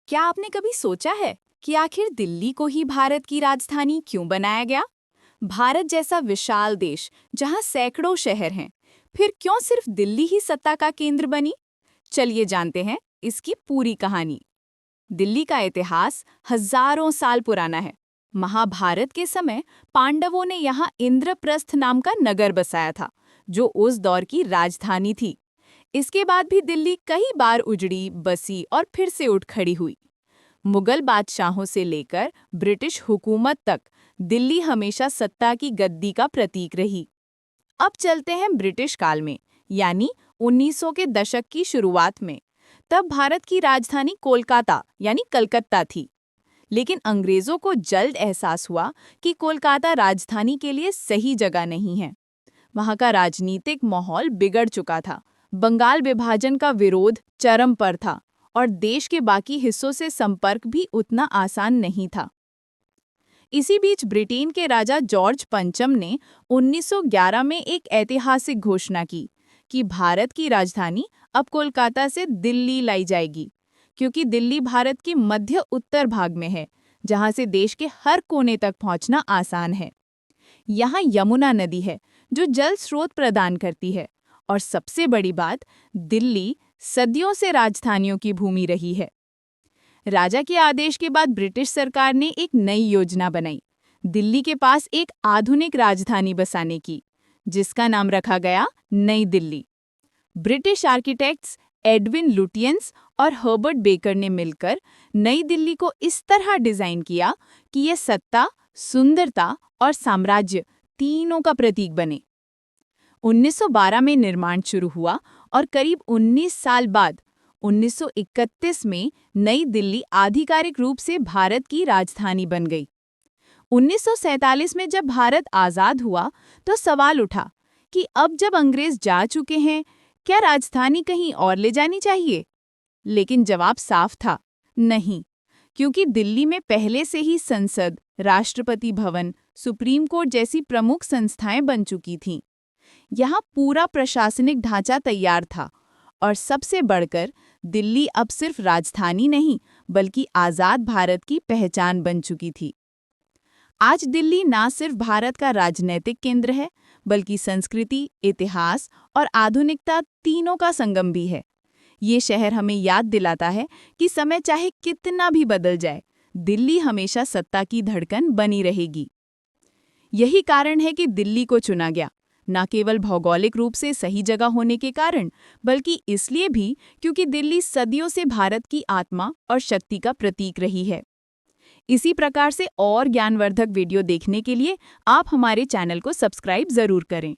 क्या आपने कभी सोचा है कि आखिर दिल्ली को ही भारत की राजधानी क्यों बनाया गया? भारत जैसा विशाल देश जहां सैकड़ों शहर हैं, फिर क्यों सिर्फ दिल्ली ही सत्ता का केंद्र बनी? चलिए जानते हैं इसकी पूरी कहानी। दिल्ली का इतिहास हजारों साल पुराना है। महाभारत के समय पांडवों ने यहाँ इंद्रप्रस्थ नाम का नगर बसाया था, जो उस दौर की राजधानी थी। इसके बाद भी दिल्ली कई बार उजड़ी, बसी और फिर से उठ खड़ी हुई। मुगल बादशाहों से लेकर ब्रिटिश हुकूमत तक दिल्ली हमेशा सत्ता की गद्दी का प्रतीक रही। अब चलते हैं ब्रिटिश काल में, यानी 1900 के दशक की शुरुआत में। तब भारत की राजधानी कोलकाता यानी कलकत्ता थी। लेकिन अंग्रेजों को जल्द एहसास हुआ कि कोलकाता राजधानी के लिए सही जगह नहीं है। वहाँ का राजनीतिक माहौल बिगड़ चुका था। बंगाल विभाजन का विरोध चरम पर था और देश के बाकी हिस्सों से संपर्क भी उतना आसान नहीं था। इसी बीच ब्रिटेन के राजा जॉर्ज पंचम ने 1911 में एक ऐतिहासिक घोषणा की कि भारत की राजधानी अब कोलकाता से दिल्ली लाई जाएगी, क्योंकि दिल्ली भारत के मध्य उत्तर भाग में है, जहां से देश के हर कोने तक पहुंचना आसान है। यहाँ यमुना नदी है जो जल स्रोत प्रदान करती है, और सबसे बड़ी बात, दिल्ली सदियों से राजधानियों की भूमि रही है। राजा के आदेश के बाद ब्रिटिश सरकार ने एक नई योजना बनाई, दिल्ली के पास एक आधुनिक राजधानी बसाने की, जिसका नाम रखा गया नई Delhi. British architects Edwin Lutyens और हर्बर्ट बेकर ने मिलकर नई दिल्ली को इस तरह डिजाइन किया कि ये सत्ता, सुंदरता और साम्राज्य तीनों का प्रतीक बने। 1912 में निर्माण शुरू हुआ और करीब 19 साल बाद 1931 में नई दिल्ली आधिकारिक रूप से भारत की राजधानी बन गई। 1947 में जब भारत आज़ाद हुआ तो सवाल उठा कि अब जब अंग्रेज जा चुके हैं, क्या राजधानी कहीं और ले जानी चाहिए? लेकिन जवाब साफ था, नहीं, क्योंकि दिल्ली में पहले से ही संसद, राष्ट्रपति भवन, सुप्रीम कोर्ट जैसी प्रमुख संस्थाएं बन चुकी थीं। यहाँ पूरा प्रशासनिक ढांचा तैयार था, और सबसे बढ़कर दिल्ली अब सिर्फ राजधानी नहीं बल्कि आज़ाद भारत की पहचान बन चुकी थी। आज दिल्ली ना सिर्फ भारत का राजनीतिक केंद्र है, बल्कि संस्कृति, इतिहास और आधुनिकता तीनों का संगम भी है। ये शहर हमें याद दिलाता है कि समय चाहे कितना भी बदल जाए, दिल्ली हमेशा सत्ता की धड़कन बनी रहेगी। यही कारण है कि दिल्ली को चुना गया, न केवल भौगोलिक रूप से सही जगह होने के कारण, बल्कि इसलिए भी क्योंकि दिल्ली सदियों से भारत की आत्मा और शक्ति का प्रतीक रही है। इसी प्रकार से और ज्ञानवर्धक वीडियो देखने के लिए आप हमारे चैनल को सब्सक्राइब जरूर करें।